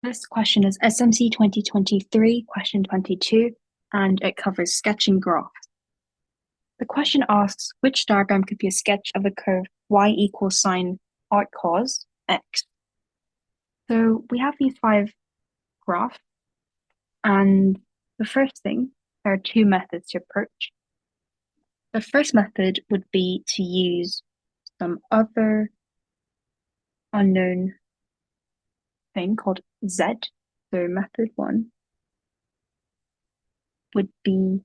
This question is SMC 2023, question 22, and it covers sketching graphs. The question asks, which diagram could be a sketch of a curve y equals sine arc cos x? So we have these 5 graphs, and the first thing, there are 2 methods to approach. The first method would be to use some other unknown thing called z. So method 1 would be,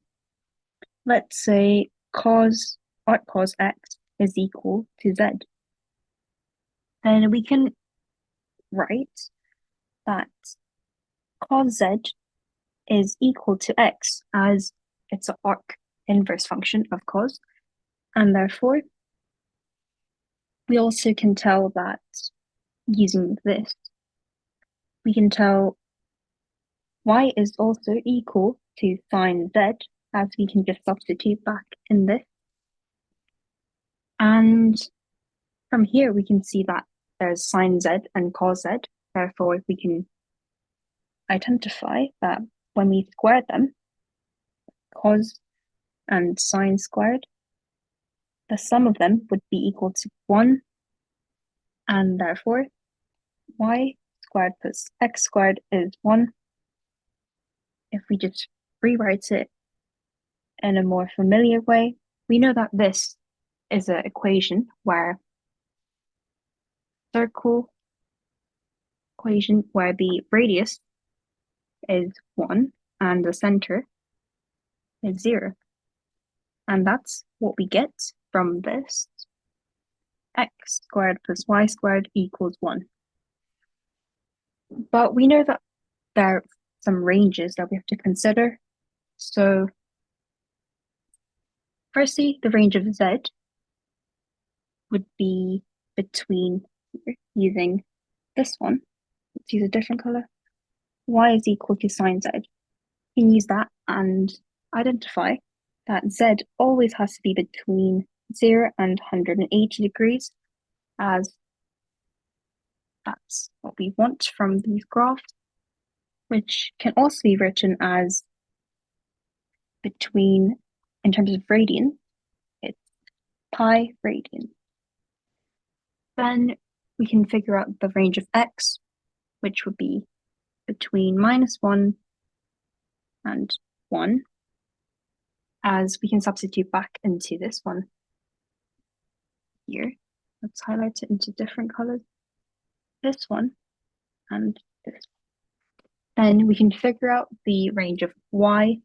let's say, arc cos x is equal to z. Then we can write that cos z is equal to x, as it's an arc inverse function of cos, and therefore we also can tell that using this, we can tell y is also equal to sine z, as we can just substitute back in this. And from here we can see that there's sine z and cos z, therefore we can identify that when we square them, cos and sine squared, the sum of them would be equal to 1, and therefore y squared plus x squared is 1. If we just rewrite it in a more familiar way, we know that this is an equation where circle equation where the radius is 1 and the center is 0. And that's what we get from this. X squared plus y squared equals 1. But we know that there are some ranges that we have to consider. So firstly, the range of z would be between, using this one. Let's use a different color. Y is equal to sine z. You can use that and identify that z always has to be between 0 and 180 degrees, as that's what we want from these graphs, which can also be written as between, in terms of radian, it's pi radian. Then we can figure out the range of x, which would be between -1 and 1, as we can substitute back into this one here. Let's highlight it into different colors. This one and this one. Then we can figure out the range of y.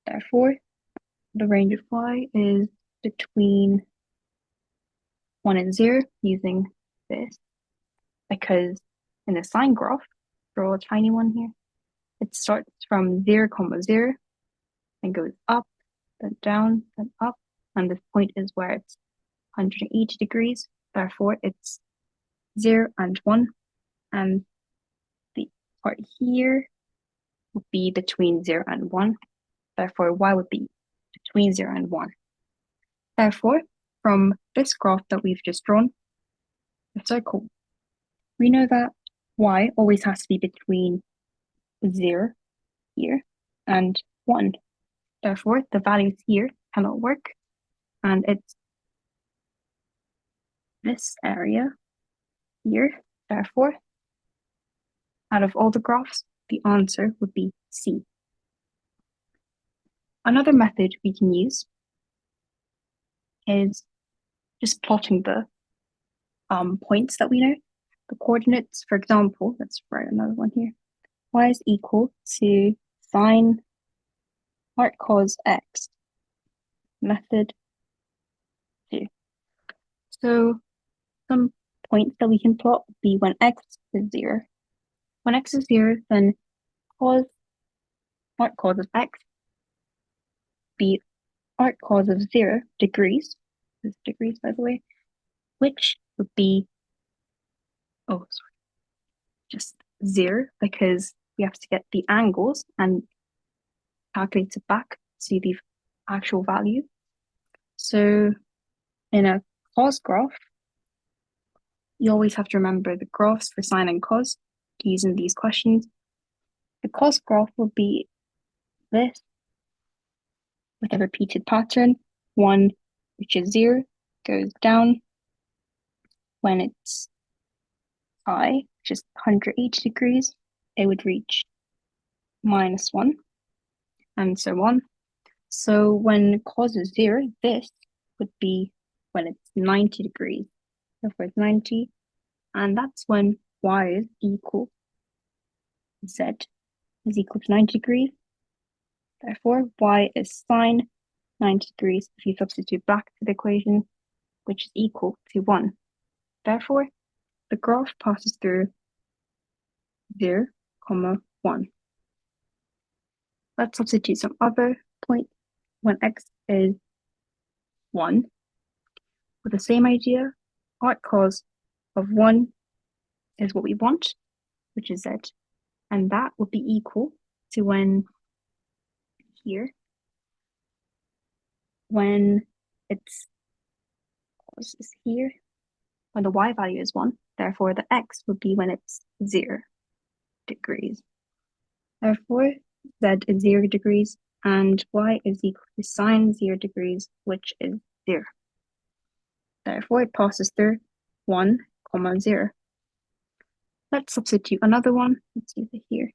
Therefore, the range of y is between 1 and 0, using this, because in the sine graph, draw a tiny one here, it starts from 0, 0, and goes up, then down, then up, and this point is where it's 180 degrees. Therefore, it's 0 and 1, and the part here would be between 0 and 1. Therefore, y would be between 0 and 1. Therefore, from this graph that we've just drawn, the circle, we know that y always has to be between 0 here and 1. Therefore, the values here cannot work, and it's this area here. Therefore, out of all the graphs, the answer would be C. Another method we can use is just plotting the points that we know, the coordinates. For example, let's write another one here. Y is equal to sine arc cos x, method 2. So some points that we can plot would be when x is 0. When x is 0, then arc cos of x be arc cos of 0 degrees. This is degrees, by the way, which would be, just 0, because we have to get the angles and calculate it back to the actual value. So in a cos graph, you always have to remember the graphs for sine and cos. using these questions. The cost graph will be this with a repeated pattern. 1, which is 0, goes down when it's I, which is 180 degrees. It would reach -1, and so on. So when cos is 0, this would be when it's 90 degrees. Therefore, it's 90, and that's when y is equal z is equal to 90 degrees. Therefore, y is sine 90 degrees if you substitute back to the equation, which is equal to 1. Therefore, the graph passes through 0, 1. Let's substitute some other point when x is 1. With the same idea, arc cos of 1 is what we want, which is z. And that would be equal to when it's cos is here, when the y value is 1, therefore the x would be when it's 0 degrees. Therefore, z is 0 degrees and y is equal to sine 0 degrees, which is 0. Therefore, it passes through 1, 0. Let's substitute another one. Let's use it here.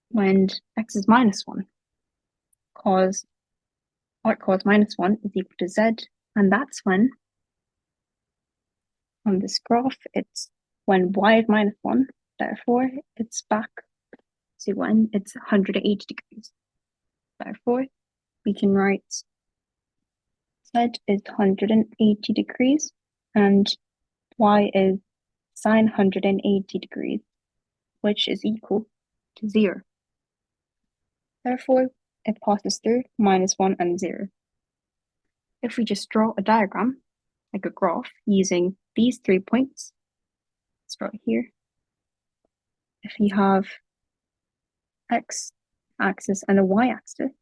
When x is -1, arc cos -1 is equal to z, and that's when, on this graph, it's when y is -1, therefore it's back to when it's 180 degrees. Therefore, we can write z is 180 degrees and y is sine 180 degrees, which is equal to 0. Therefore, it passes through -1 and 0. If we just draw a diagram, like a graph, using these 3 points, let's draw it here. If you have x-axis and a y-axis,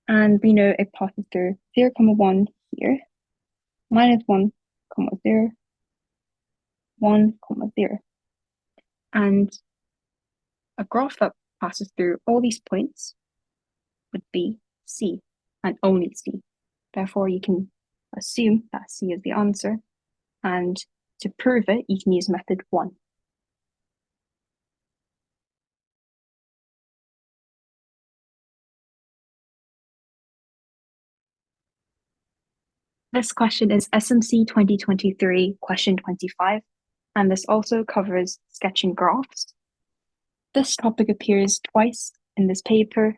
and we know it passes through 0, 1 here, -1, 0, 1, 0. And a graph that passes through all these points would be C, and only C. Therefore, you can assume that C is the answer, and to prove it, you can use method 1. This question is SMC 2023, question 25, and this also covers sketching graphs. This topic appears twice in this paper,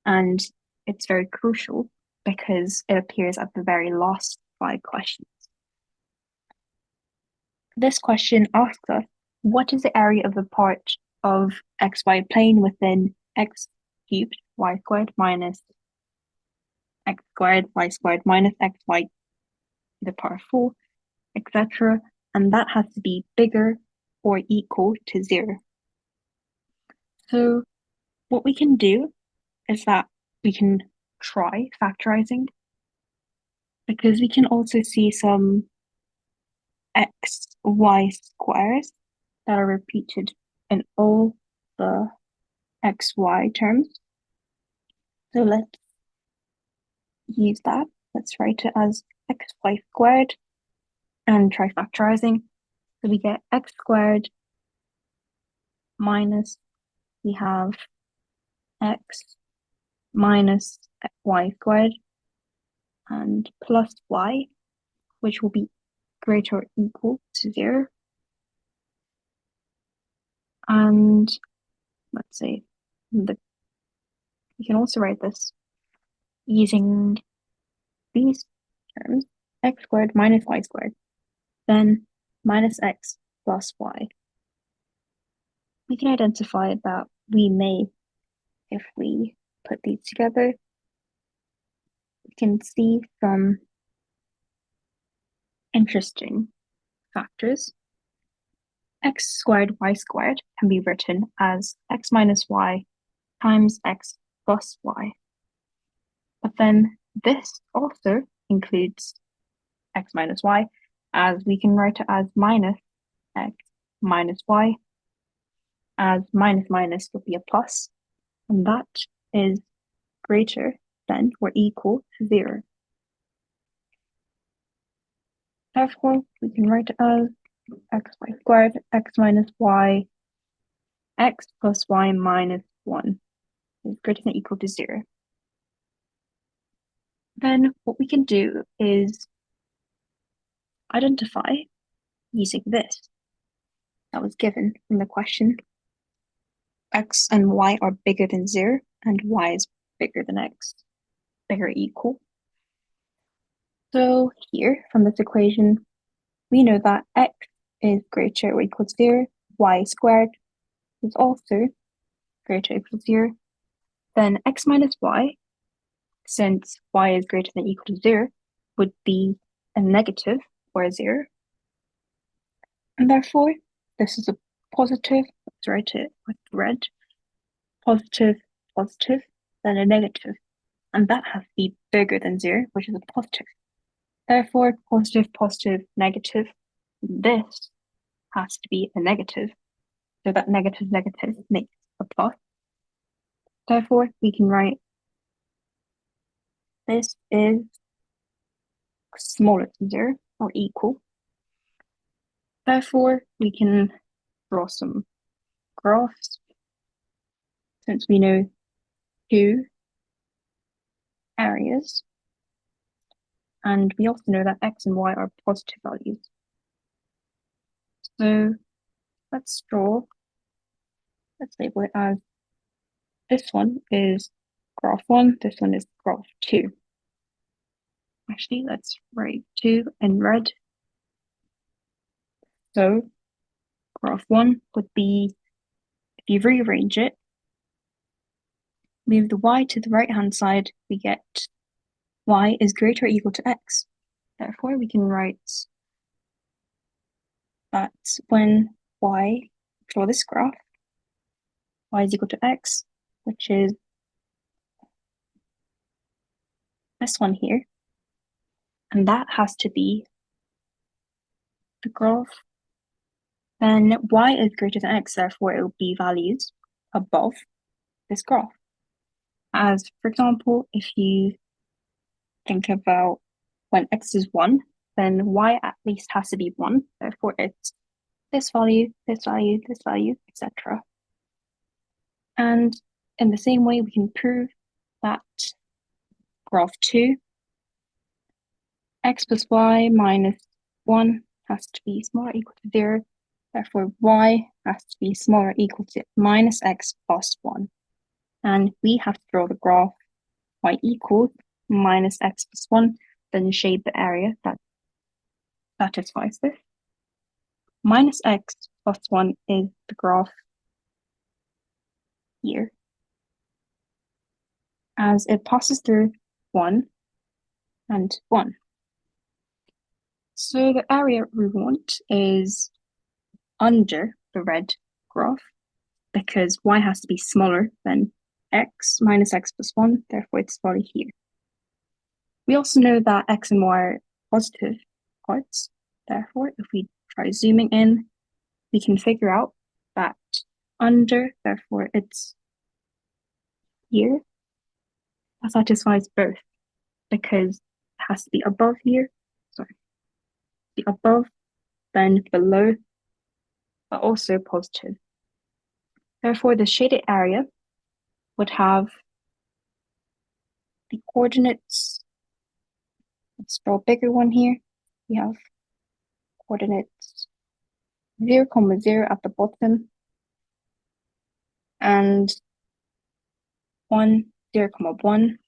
and it's very crucial because it appears at the very last 5 questions. This question asks us, what is the area of the part of xy plane within x cubed y squared minus x squared y squared minus xy to the power 4, etc. And that has to be bigger or equal to 0. So what we can do is that we can try factorizing, because we can also see some xy squares that are repeated in all the xy terms. So let's use that. Let's write it as xy squared and try factorizing. So we get x squared minus, we have x minus y squared and plus y, which will be greater or equal to 0. And let's say we can also write this using these terms, x squared minus y squared, then minus x plus y. We can identify that we may, if we put these together, we can see some interesting factors. X squared y squared can be written as x minus y times x plus y. But then this also includes x minus y, as we can write it as minus x minus y, as minus minus would be a plus, and that is greater than or equal to 0. Therefore, we can write it as xy squared, x minus y, x plus y minus 1 is greater than or equal to 0. Then what we can do is identify using this that was given from the question. X and y are bigger than 0, and y is bigger than x, bigger or equal. So here, from this equation, we know that x is greater or equal to 0, y squared is also greater or equal to 0. Then x minus y, since y is greater than or equal to 0, would be a negative or a 0. And therefore, this is a positive, let's write it with red, positive, positive, then a negative. And that has to be bigger than 0, which is a positive. Therefore, positive, positive, negative, this has to be a negative. So that negative, negative makes a plus. Therefore, we can write this is smaller than 0 or equal. Therefore, we can draw some graphs since we know two areas. And we also know that x and y are positive values. So let's label it as this one is graph 1, this one is graph 2. Actually, let's write 2 in red. So graph 1 would be, if you rearrange it, move the y to the right-hand side, we get y is greater or equal to x. Therefore, we can write that when draw this graph, y is equal to x, which is this one here, and that has to be the graph. Then y is greater than x, therefore it will be values above this graph. As, for example, if you think about when x is 1, then y at least has to be 1, therefore it's this value, this value, this value, etc. And in the same way, we can prove that graph 2, x plus y minus 1 has to be smaller or equal to 0, therefore y has to be smaller or equal to minus x plus 1. And we have to draw the graph y equals minus x plus 1, then shade the area that satisfies this. Minus x plus 1 is the graph here, as it passes through 1 and 1. So the area we want is under the red graph, because y has to be smaller than x minus x plus 1, therefore it's value here. We also know that x and y are positive parts, therefore if we try zooming in, we can figure out that under, therefore it's here, that satisfies both, because it has to be above here, the above, then below, but also positive. Therefore, the shaded area would have the coordinates. Let's draw a bigger one here. We have coordinates 0, 0 at the bottom, and 1, 0, 1.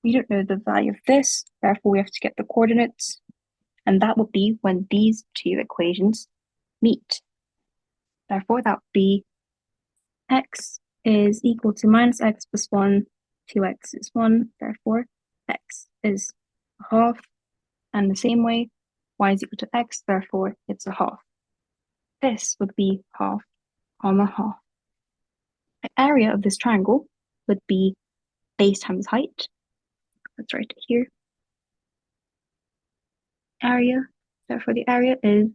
We don't know the value of this, therefore we have to get the coordinates, and that would be when these two equations meet. Therefore, that would be x is equal to minus x plus 1, 2x is 1, therefore x is a half, and the same way, y is equal to x, therefore it's a half. This would be half, comma, half. The area of this triangle would be base times height. Let's write it here. Area, therefore the area is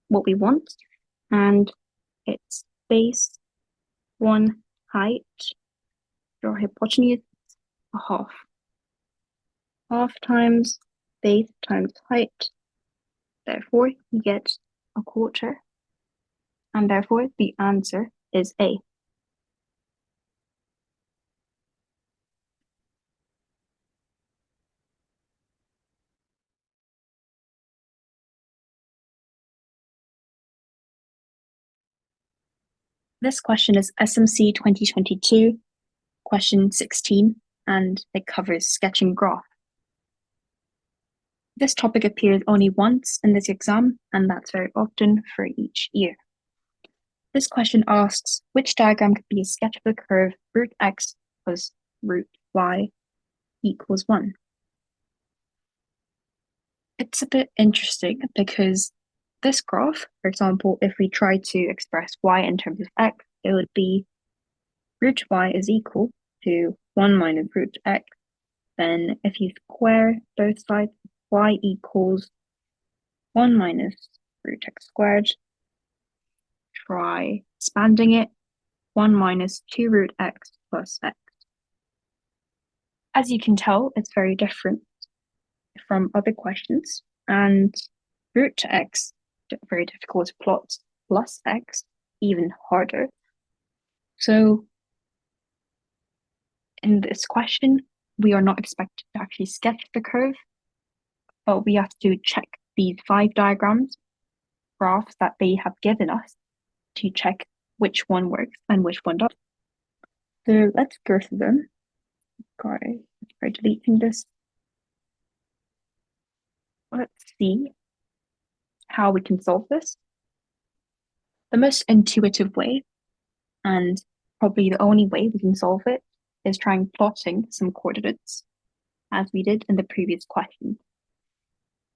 what we want, and its base 1 height, draw hypotenuse, a half. Half times base times height, therefore you get a quarter, and therefore the answer is A. This question is SMC 2022, question 16, and it covers sketching graph. This topic appears only once in this exam, and that's very often for each year. This question asks, which diagram could be a sketch of the curve root x plus root y equals 1? It's a bit interesting because this graph, for example, if we try to express y in terms of x, it would be root y is equal to 1 minus root x. Then if you square both sides, y equals 1 minus root x squared. Try expanding it, 1 minus 2 root x plus x. As you can tell, it's very different from other questions, and root x, very difficult to plot, plus x, even harder. So in this question, we are not expected to actually sketch the curve, but we have to check these 5 diagrams, graphs that they have given us to check which one works and which one doesn't. So let's go through them. Okay, let's try deleting this. Let's see how we can solve this. The most intuitive way, and probably the only way we can solve it, is trying plotting some coordinates, as we did in the previous question.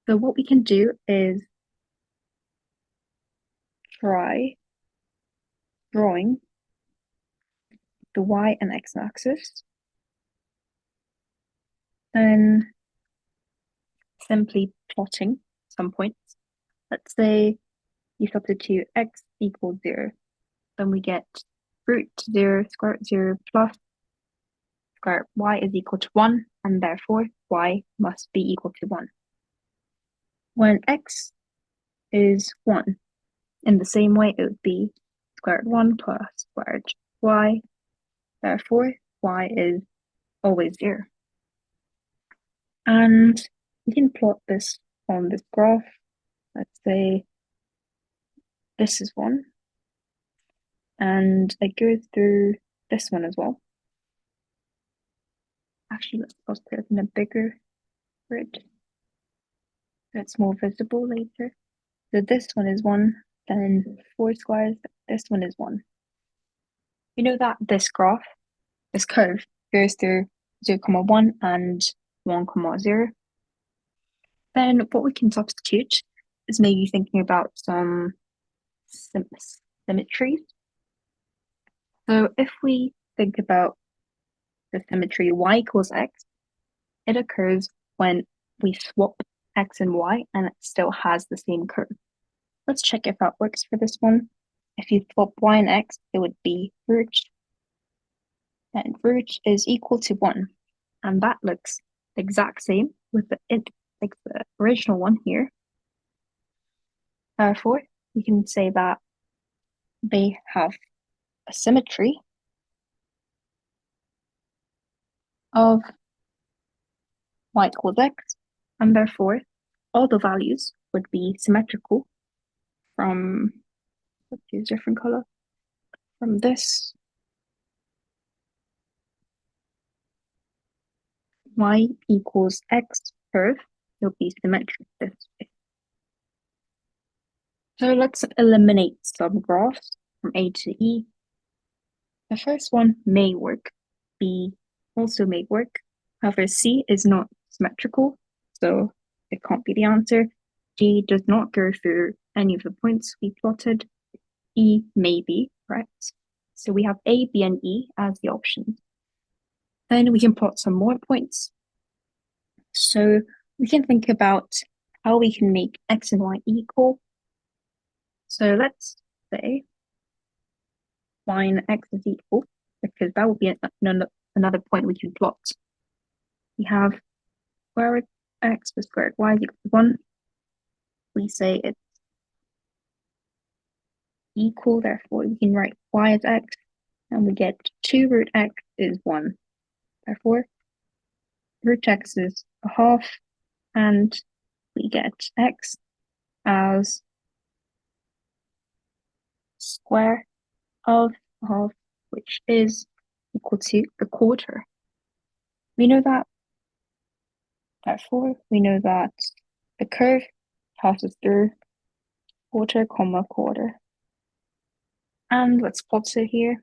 So what we can do is try drawing the y and x axis, then simply plotting some points. Let's say you substitute x equals 0, then we get root 0, square root 0 plus square root y is equal to 1, and therefore y must be equal to 1. When x is 1, in the same way it would be square root 1 plus square root y, therefore y is always 0. And we can plot this on this graph. Let's say this is 1, and it goes through this one as well. Actually, let's put it in a bigger grid so it's more visible later. So this one is 1, then 4 squares, this one is 1. You know that this graph, this curve, goes through 0, 1 and 1, 0. Then what we can substitute is maybe thinking about some symmetries. So if we think about the symmetry y equals x, it occurs when we swap x and y and it still has the same curve. Let's check if that works for this one. If you swap y and x, it would be root, and root is equal to 1. And that looks the exact same with the original one here. Therefore, we can say that they have a symmetry of y equals x, and therefore all the values would be symmetrical from, let's use a different color, from this y equals x curve, it'll be symmetric this way. So let's eliminate some graphs from A to E. The first one may work, B also may work. However, C is not symmetrical, so it can't be the answer. D does not go through any of the points we plotted. E may be correct. So we have A, B, and E as the options. Then we can plot some more points. So we can think about how we can make x and y equal. So let's say line x is equal, because that would be another point we can plot. We have square root x plus square root y is equal to 1. We say it's equal, therefore we can write y as x, and we get 2 root x is 1. Therefore, root x is a half, and we get x as square of a half, which is equal to a quarter. We know that. Therefore, we know that the curve passes through quarter, comma, quarter. And let's plot it here.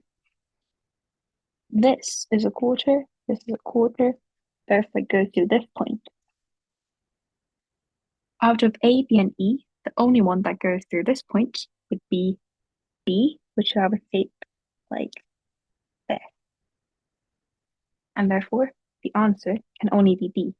This is a quarter, this is a quarter, therefore it goes through this point. Out of A, B, and E, the only one that goes through this point would be B, which have a shape like this. And therefore, the answer can only be B.